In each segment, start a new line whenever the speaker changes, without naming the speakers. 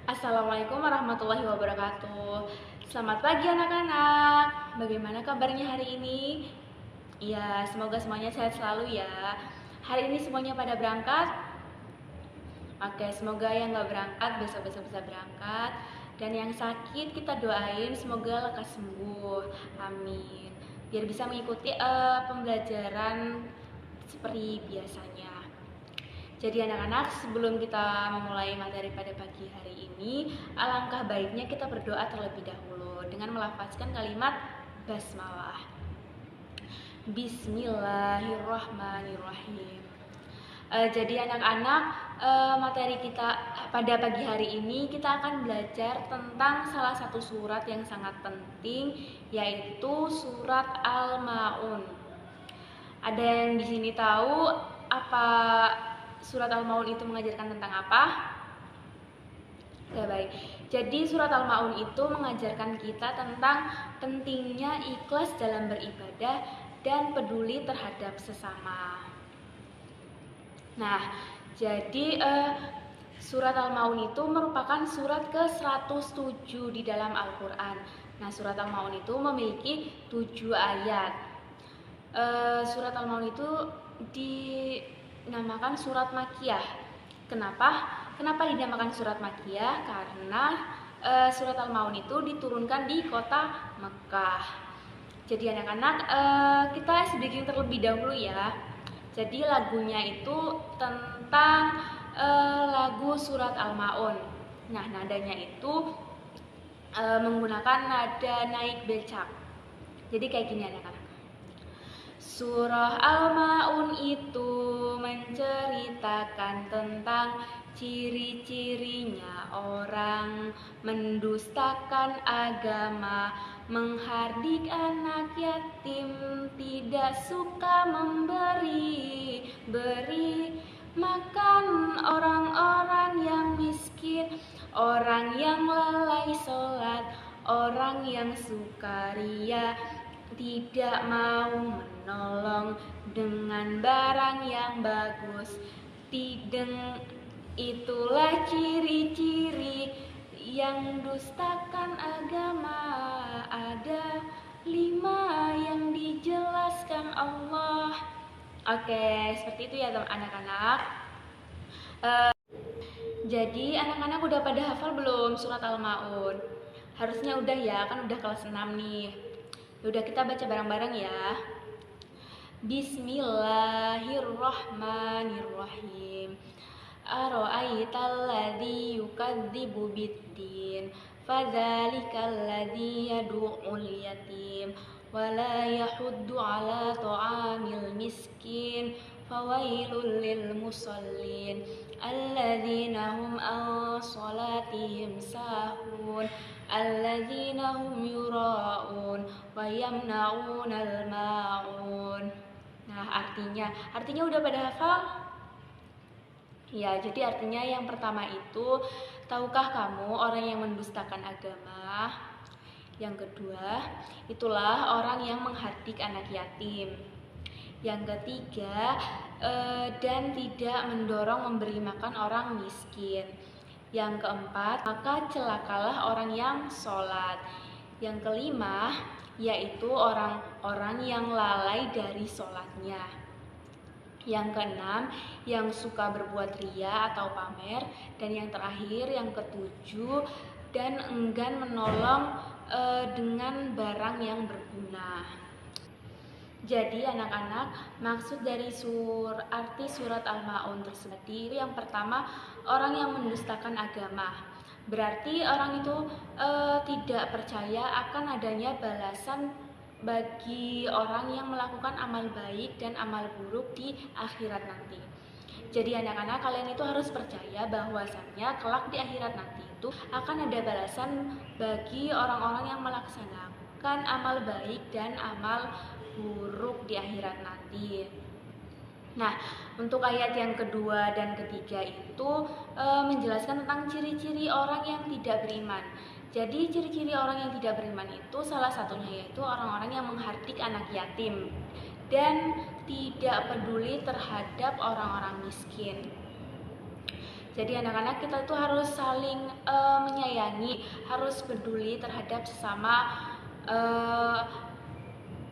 Assalamualaikum warahmatullahi wabarakatuh. Selamat pagi anak-anak. Bagaimana kabarnya hari ini? Ya, semoga semuanya sehat selalu ya. Hari ini semuanya pada berangkat? Oke, semoga yang nggak berangkat besok-besok bisa berangkat. Dan yang sakit kita doain semoga lekas sembuh. Amin. Biar bisa mengikuti pembelajaran seperti biasanya. Jadi anak-anak, sebelum kita memulai materi pada pagi hari ini, alangkah baiknya kita berdoa terlebih dahulu dengan melafazkan kalimat basmalah. Bismillahirrahmanirrahim. Jadi anak-anak, materi kita pada pagi hari ini kita akan belajar tentang salah satu surat yang sangat penting, yaitu surat Al-Maun. Ada yang di sini tahu apa surat Al-Maun itu mengajarkan tentang apa? Oke, baik. Jadi surat Al-Maun itu mengajarkan kita tentang pentingnya ikhlas dalam beribadah dan peduli terhadap sesama. Nah, jadi surat Al-Maun itu merupakan surat ke-107 di dalam Al-Quran. Nah, surat Al-Maun itu memiliki 7 ayat. Surat Al-Maun itu dinamakan surat Makkiyah. Kenapa dinamakan surat Makkiyah? Karena surat Al-Maun itu diturunkan di kota Mekah. Jadi anak-anak, kita speaking terlebih dahulu ya. Jadi lagunya itu tentang lagu surat Al-Maun. Nah, nadanya itu menggunakan nada naik becak. Jadi kayak gini anak-anak. Surah Al-Maun itu menceritakan tentang ciri-cirinya orang mendustakan agama, menghardik anak yatim, tidak suka beri makan orang-orang yang miskin, orang yang lalai sholat, orang yang sukaria, tidak mau menolong dengan barang yang bagus. Itulah ciri-ciri yang dustakan agama. Ada 5 yang dijelaskan Allah. Oke, seperti itu ya anak-anak. Jadi anak-anak udah pada hafal belum surat Al-Maun? Harusnya udah ya, kan udah kelas 6 nih. Udah, kita baca bareng-bareng ya. Bismillahirrahmanirrahim. Ara'aital ladzi yukadzibu biddin, fadzalikal ladzi yad'ul yatim wa la yahuddu 'ala ta'amil miskin, fawailul lil musallin alladzina hum an shalatihim sahun alladzina hum yura'un wa yamna'unal ma'un. Nah, artinya udah pada hafal? Ya, jadi artinya yang pertama itu, tahukah kamu orang yang mendustakan agama? Yang kedua, itulah orang yang menghardik anak yatim. Yang ketiga, dan tidak mendorong memberi makan orang miskin. Yang keempat, maka celakalah orang yang sholat. Yang kelima, yaitu orang-orang yang lalai dari sholatnya. Yang keenam, yang suka berbuat ria atau pamer. Dan yang terakhir, yang ketujuh, dan enggan menolong dengan barang yang berguna. Jadi anak-anak, maksud dari arti surat Al-Maun tersebut, yang pertama, orang yang mendustakan agama. Berarti orang itu tidak percaya akan adanya balasan bagi orang yang melakukan amal baik dan amal buruk di akhirat nanti. Jadi anak-anak, kalian itu harus percaya bahwasannya kelak di akhirat nanti itu akan ada balasan bagi orang-orang yang melaksanakan amal baik dan amal buruk di akhirat nanti. Nah, untuk ayat yang kedua dan ketiga itu menjelaskan tentang ciri-ciri orang yang tidak beriman. Jadi ciri-ciri orang yang tidak beriman itu salah satunya yaitu orang-orang yang menghardik anak yatim dan tidak peduli terhadap orang-orang miskin. Jadi anak-anak kita tuh harus saling menyayangi, harus peduli terhadap sesama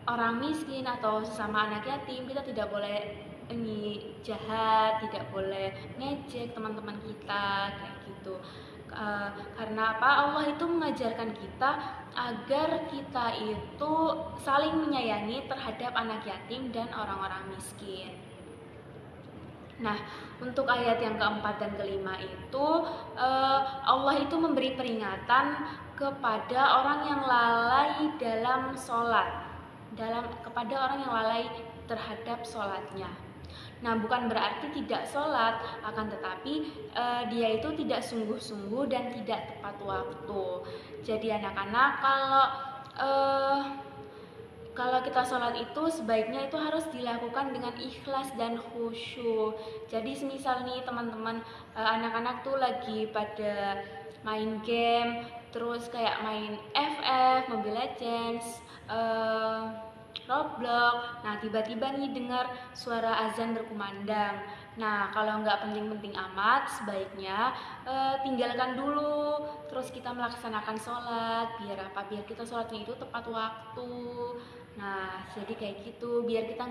orang miskin atau sesama anak yatim. Kita tidak boleh ini jahat, tidak boleh ngejek teman-teman kita kayak gitu. Karena apa? Allah itu mengajarkan kita agar kita itu saling menyayangi terhadap anak yatim dan orang-orang miskin. Nah, untuk ayat yang keempat dan kelima itu Allah itu memberi peringatan kepada orang yang lalai dalam sholat, kepada orang yang lalai terhadap sholatnya. Nah, bukan berarti tidak sholat, akan tetapi dia itu tidak sungguh-sungguh dan tidak tepat waktu. Jadi anak-anak, kalau kita sholat itu sebaiknya itu harus dilakukan dengan ikhlas dan khusyuk. Jadi semisal nih teman-teman, anak-anak tuh lagi pada main game, terus kayak main FF, Mobile Legends, Roblox. Nah, tiba-tiba nih dengar suara azan berkumandang. Nah, kalau nggak penting-penting amat, sebaiknya tinggalkan dulu. Terus kita melaksanakan sholat. Biar apa? Biar kita sholatnya itu tepat waktu. Nah, jadi kayak gitu. Biar kita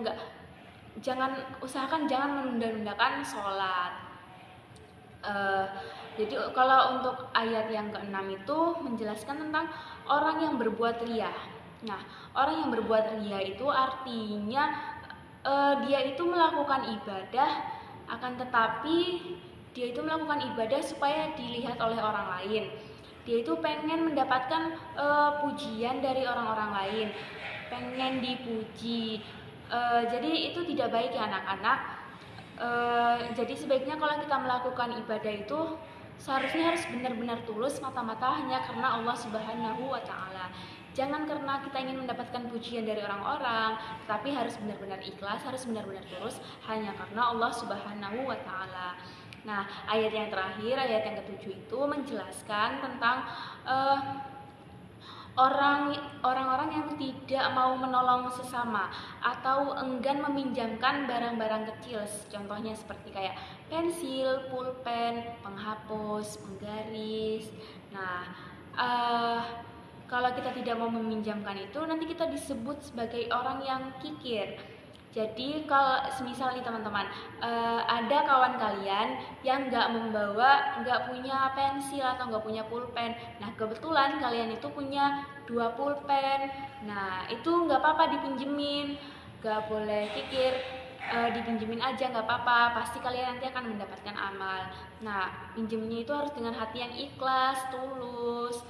usahakan jangan menunda-nundakan sholat. Jadi kalau untuk ayat yang ke-6 itu menjelaskan tentang orang yang berbuat riya. Nah, orang yang berbuat riya itu artinya dia itu melakukan ibadah, akan tetapi dia itu melakukan ibadah supaya dilihat oleh orang lain. Dia itu pengen mendapatkan pujian dari orang-orang lain, pengen dipuji. Jadi itu tidak baik ya anak-anak. Jadi sebaiknya kalau kita melakukan ibadah itu seharusnya harus benar-benar tulus mata-mata hanya karena Allah Subhanahu wa Ta'ala. Jangan karena kita ingin mendapatkan pujian dari orang-orang, tapi harus benar-benar ikhlas, harus benar-benar tulus hanya karena Allah Subhanahu wa Ta'ala. Nah, ayat yang terakhir, ayat yang ke-7 itu menjelaskan tentang orang-orang yang tidak mau menolong sesama atau enggan meminjamkan barang-barang kecil. Contohnya seperti kayak pensil, pulpen, penghapus, penggaris. Nah, kalau kita tidak mau meminjamkan itu, nanti kita disebut sebagai orang yang kikir. Jadi kalau semisal nih teman-teman, ada kawan kalian yang nggak punya pensil atau nggak punya pulpen. Nah, kebetulan kalian itu punya 2 pulpen. Nah, itu nggak apa-apa dipinjemin, nggak boleh kikir. Dipinjemin aja nggak apa-apa, pasti kalian nanti akan mendapatkan amal. Nah, pinjemnya itu harus dengan hati yang ikhlas, tulus,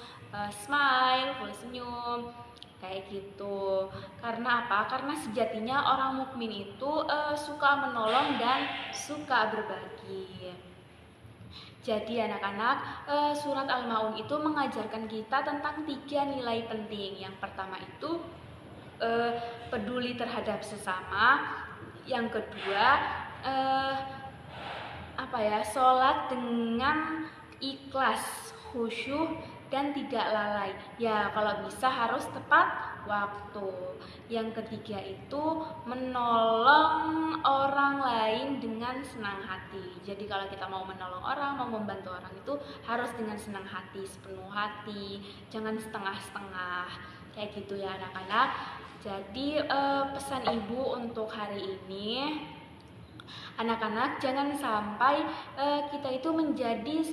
smile, full senyum, kayak gitu. Karena apa? Karena sejatinya orang mukmin itu suka menolong dan suka berbagi. Jadi anak-anak, surat Al-Maun itu mengajarkan kita tentang 3 nilai penting. Yang pertama itu peduli terhadap sesama. Yang kedua, sholat dengan ikhlas, khusyuk, dan tidak lalai. Ya, kalau bisa harus tepat waktu. Yang ketiga itu menolong orang lain dengan senang hati. Jadi kalau kita mau menolong orang, mau membantu orang itu harus dengan senang hati, sepenuh hati, jangan setengah-setengah. Kayak gitu ya anak-anak. Jadi pesan ibu untuk hari ini, anak-anak jangan sampai kita itu menjadi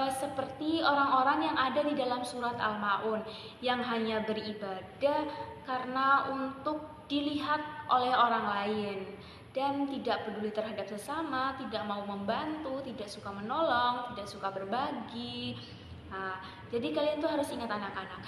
seperti orang-orang yang ada di dalam surat Al-Maun yang hanya beribadah karena untuk dilihat oleh orang lain dan tidak peduli terhadap sesama, tidak mau membantu, tidak suka menolong, tidak suka berbagi. Nah, jadi kalian tuh harus ingat anak-anak,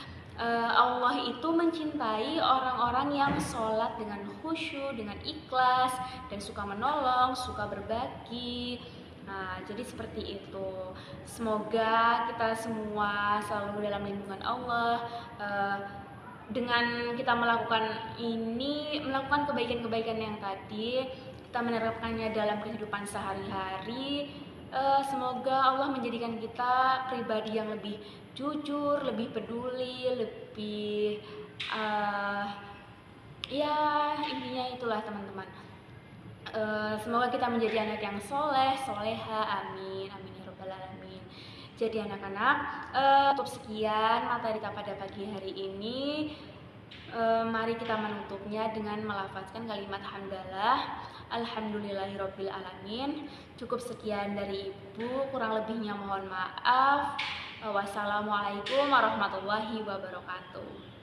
Allah itu mencintai orang-orang yang sholat dengan khusyuk, dengan ikhlas, dan suka menolong, suka berbagi. Nah, jadi seperti itu. Semoga kita semua selalu dalam lindungan Allah. Dengan kita melakukan kebaikan-kebaikan yang tadi, kita menerapkannya dalam kehidupan sehari-hari. Semoga Allah menjadikan kita pribadi yang lebih jujur, lebih peduli, lebih ya intinya itulah teman-teman. Semoga kita menjadi anak yang soleh, soleha, amin, amin ya robbal alamin. Jadi anak-anak, cukup sekian materi kita pada pagi hari ini. Mari kita menutupnya dengan melafazkan kalimat hamdalah, alhamdulillahirabbil alamin. Cukup sekian dari Ibu, kurang lebihnya mohon maaf. Wassalamualaikum warahmatullahi wabarakatuh.